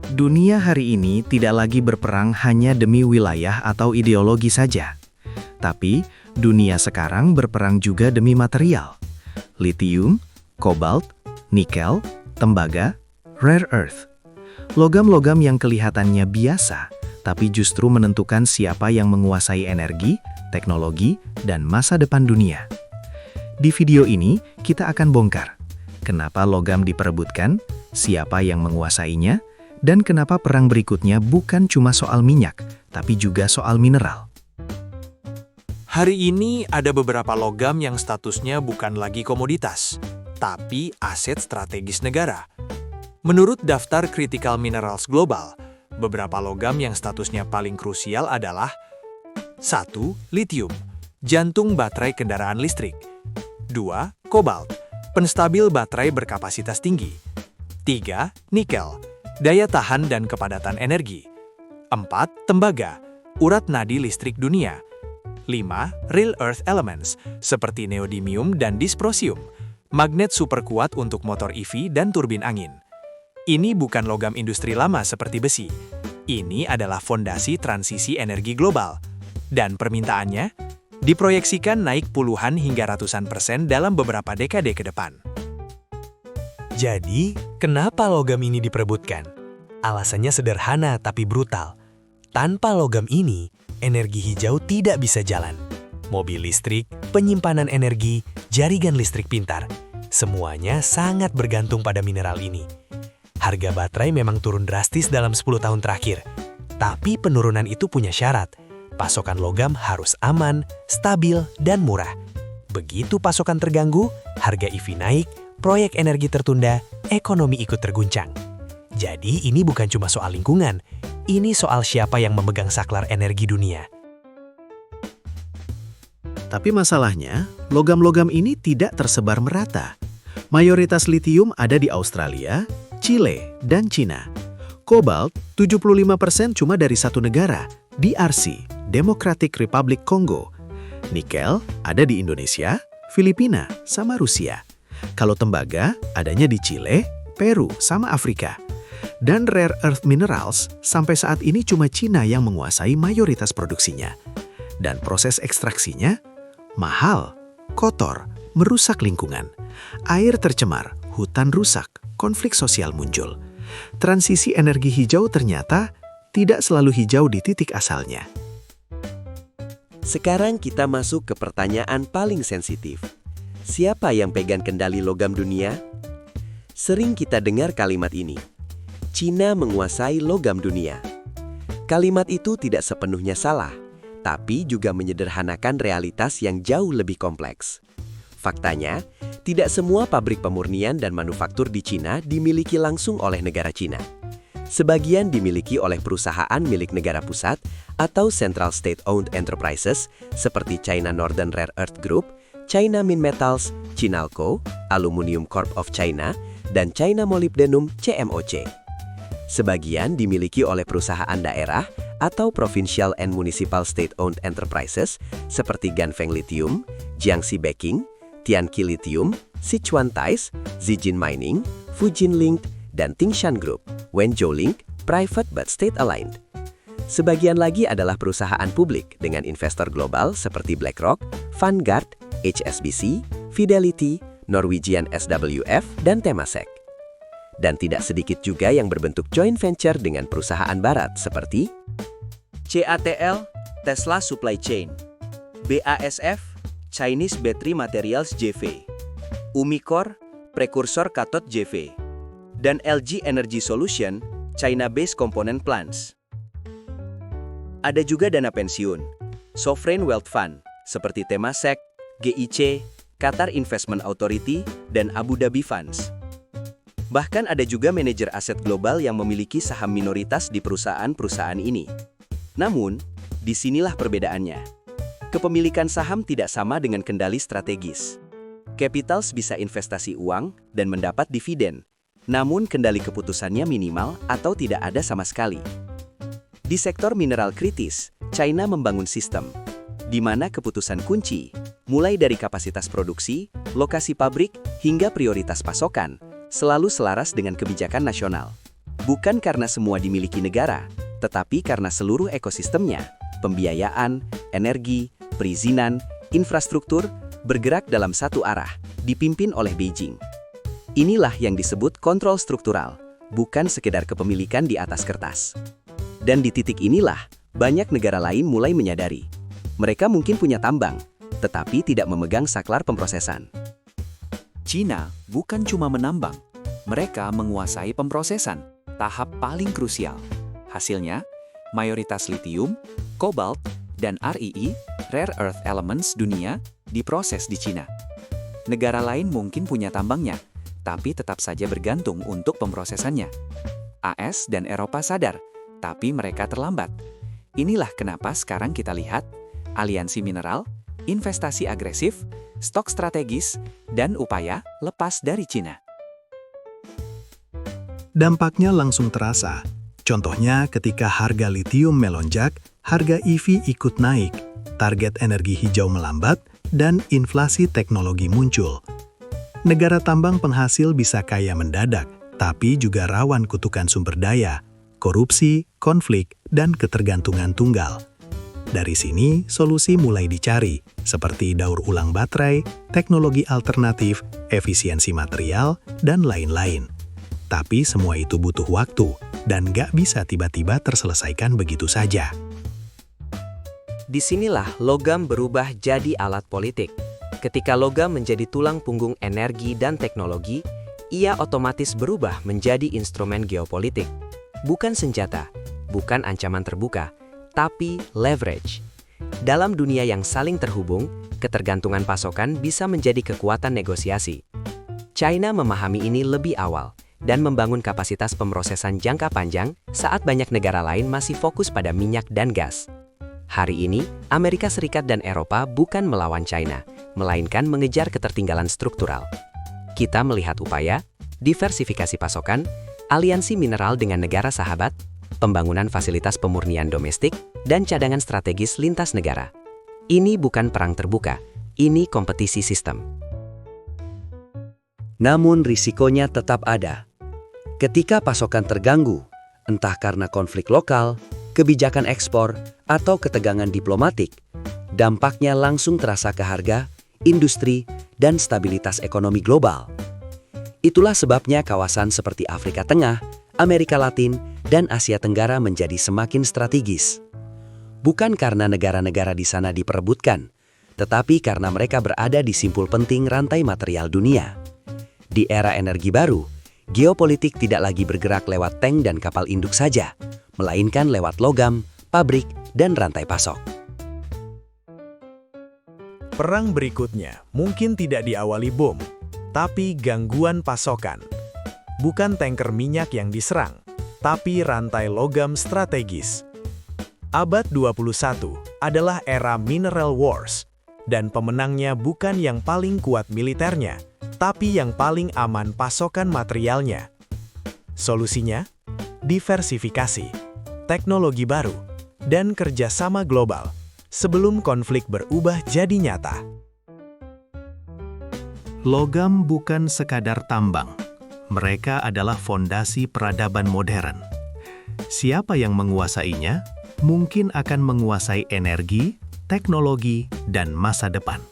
Dunia hari ini tidak lagi berperang hanya demi wilayah atau ideologi saja. Tapi, dunia sekarang berperang juga demi material. Lithium, kobalt, nikel, tembaga, rare earth. Logam-logam yang kelihatannya biasa, tapi justru menentukan siapa yang menguasai energi, teknologi, dan masa depan dunia. Di video ini, kita akan bongkar kenapa logam diperebutkan, siapa yang menguasainya, dan kenapa perang berikutnya bukan cuma soal minyak, tapi juga soal mineral. Hari ini ada beberapa logam yang statusnya bukan lagi komoditas, tapi aset strategis negara. Menurut daftar Critical Minerals Global, beberapa logam yang statusnya paling krusial adalah 1. Lithium, jantung baterai kendaraan listrik. 2. Kobalt, penstabil baterai berkapasitas tinggi. 3. Nikel, daya tahan dan kepadatan energi. 4. Tembaga, urat nadi listrik dunia. 5. Rare earth elements, seperti neodymium dan dysprosium, magnet super kuat untuk motor EV dan turbin angin. Ini bukan logam industri lama seperti besi. Ini adalah fondasi transisi energi global. Dan permintaannya diproyeksikan naik puluhan hingga ratusan persen dalam beberapa dekade ke depan. Jadi, kenapa logam ini diperebutkan? Alasannya sederhana tapi brutal. Tanpa logam ini, energi hijau tidak bisa jalan. Mobil listrik, penyimpanan energi, jaringan listrik pintar, semuanya sangat bergantung pada mineral ini. Harga baterai memang turun drastis dalam 10 tahun terakhir. Tapi penurunan itu punya syarat. Pasokan logam harus aman, stabil, dan murah. Begitu pasokan terganggu, harga EV naik, proyek energi tertunda, ekonomi ikut terguncang. Jadi ini bukan cuma soal lingkungan, ini soal siapa yang memegang saklar energi dunia. Tapi masalahnya, logam-logam ini tidak tersebar merata. Mayoritas lithium ada di Australia, Chile, dan Cina. Kobalt, 75% cuma dari satu negara, DRC, Democratic Republic Congo. Nikel ada di Indonesia, Filipina, sama Rusia. Kalau tembaga, adanya di Chile, Peru, sama Afrika. Dan rare earth minerals, sampai saat ini cuma Cina yang menguasai mayoritas produksinya. Dan proses ekstraksinya mahal, kotor, merusak lingkungan. Air tercemar, hutan rusak, konflik sosial muncul. Transisi energi hijau ternyata tidak selalu hijau di titik asalnya. Sekarang kita masuk ke pertanyaan paling sensitif. Siapa yang pegang kendali logam dunia? Sering kita dengar kalimat ini. Cina menguasai logam dunia. Kalimat itu tidak sepenuhnya salah, tapi juga menyederhanakan realitas yang jauh lebih kompleks. Faktanya, tidak semua pabrik pemurnian dan manufaktur di Cina dimiliki langsung oleh negara Cina. Sebagian dimiliki oleh perusahaan milik negara pusat atau Central State-Owned Enterprises seperti China Northern Rare Earth Group, China Minmetals, Chinalco, Aluminium Corp of China, dan China Molybdenum CMOC. Sebagian dimiliki oleh perusahaan daerah atau Provincial and Municipal State-Owned Enterprises seperti Ganfeng Lithium, Jiangxi Backing, Tianqi Lithium, Sichuan Tais, Zijin Mining, Fujin Link, dan Tingshan Group, Wenzhou Link, private but state-aligned. Sebagian lagi adalah perusahaan publik dengan investor global seperti BlackRock, Vanguard, HSBC, Fidelity, Norwegian SWF, dan Temasek. Dan tidak sedikit juga yang berbentuk joint venture dengan perusahaan barat seperti CATL, Tesla Supply Chain, BASF, Chinese Battery Materials JV, Umicore, Prekursor Cathode JV, dan LG Energy Solution, China-based component plants. Ada juga dana pensiun, sovereign wealth fund, seperti Temasek, GIC, Qatar Investment Authority, dan Abu Dhabi Funds. Bahkan ada juga manajer aset global yang memiliki saham minoritas di perusahaan-perusahaan ini. Namun, disinilah perbedaannya. Kepemilikan saham tidak sama dengan kendali strategis. Capitals bisa investasi uang dan mendapat dividen, namun kendali keputusannya minimal atau tidak ada sama sekali. Di sektor mineral kritis, China membangun sistem, di mana keputusan kunci, mulai dari kapasitas produksi, lokasi pabrik, hingga prioritas pasokan, selalu selaras dengan kebijakan nasional. Bukan karena semua dimiliki negara, tetapi karena seluruh ekosistemnya, pembiayaan, energi, perizinan, infrastruktur, bergerak dalam satu arah, dipimpin oleh Beijing. Inilah yang disebut kontrol struktural, bukan sekedar kepemilikan di atas kertas. Dan di titik inilah, banyak negara lain mulai menyadari. Mereka mungkin punya tambang, tetapi tidak memegang saklar pemrosesan. Cina bukan cuma menambang, mereka menguasai pemrosesan, tahap paling krusial. Hasilnya, mayoritas litium, kobalt, dan REE, rare earth elements dunia, diproses di Cina. Negara lain mungkin punya tambangnya, tapi tetap saja bergantung untuk pemrosesannya. AS dan Eropa sadar, tapi mereka terlambat. Inilah kenapa sekarang kita lihat aliansi mineral, investasi agresif, stok strategis, dan upaya lepas dari Cina. Dampaknya langsung terasa. Contohnya ketika harga litium melonjak, harga EV ikut naik, target energi hijau melambat, dan inflasi teknologi muncul. Negara tambang penghasil bisa kaya mendadak, tapi juga rawan kutukan sumber daya, korupsi, konflik, dan ketergantungan tunggal. Dari sini, solusi mulai dicari, seperti daur ulang baterai, teknologi alternatif, efisiensi material, dan lain-lain. Tapi semua itu butuh waktu, dan nggak bisa tiba-tiba terselesaikan begitu saja. Disinilah logam berubah jadi alat politik. Ketika logam menjadi tulang punggung energi dan teknologi, ia otomatis berubah menjadi instrumen geopolitik. Bukan senjata, bukan ancaman terbuka, tapi leverage. Dalam dunia yang saling terhubung, ketergantungan pasokan bisa menjadi kekuatan negosiasi. China memahami ini lebih awal dan membangun kapasitas pemrosesan jangka panjang saat banyak negara lain masih fokus pada minyak dan gas. Hari ini, Amerika Serikat dan Eropa bukan melawan China, melainkan mengejar ketertinggalan struktural. Kita melihat upaya, diversifikasi pasokan, aliansi mineral dengan negara sahabat, pembangunan fasilitas pemurnian domestik, dan cadangan strategis lintas negara. Ini bukan perang terbuka, ini kompetisi sistem. Namun risikonya tetap ada. Ketika pasokan terganggu, entah karena konflik lokal, kebijakan ekspor, atau ketegangan diplomatik, dampaknya langsung terasa ke harga, industri, dan stabilitas ekonomi global. Itulah sebabnya kawasan seperti Afrika Tengah, Amerika Latin, dan Asia Tenggara menjadi semakin strategis. Bukan karena negara-negara di sana diperebutkan, tetapi karena mereka berada di simpul penting rantai material dunia. Di era energi baru, geopolitik tidak lagi bergerak lewat tank dan kapal induk saja, melainkan lewat logam, pabrik, dan rantai pasok. Perang berikutnya mungkin tidak diawali bom, tapi gangguan pasokan. Bukan tanker minyak yang diserang, tapi rantai logam strategis. Abad 21 adalah era mineral wars, dan pemenangnya bukan yang paling kuat militernya, tapi yang paling aman pasokan materialnya. Solusinya? Diversifikasi, teknologi baru, dan kerjasama global sebelum konflik berubah jadi nyata. Logam bukan sekadar tambang. Mereka adalah fondasi peradaban modern. Siapa yang menguasainya, mungkin akan menguasai energi, teknologi, dan masa depan.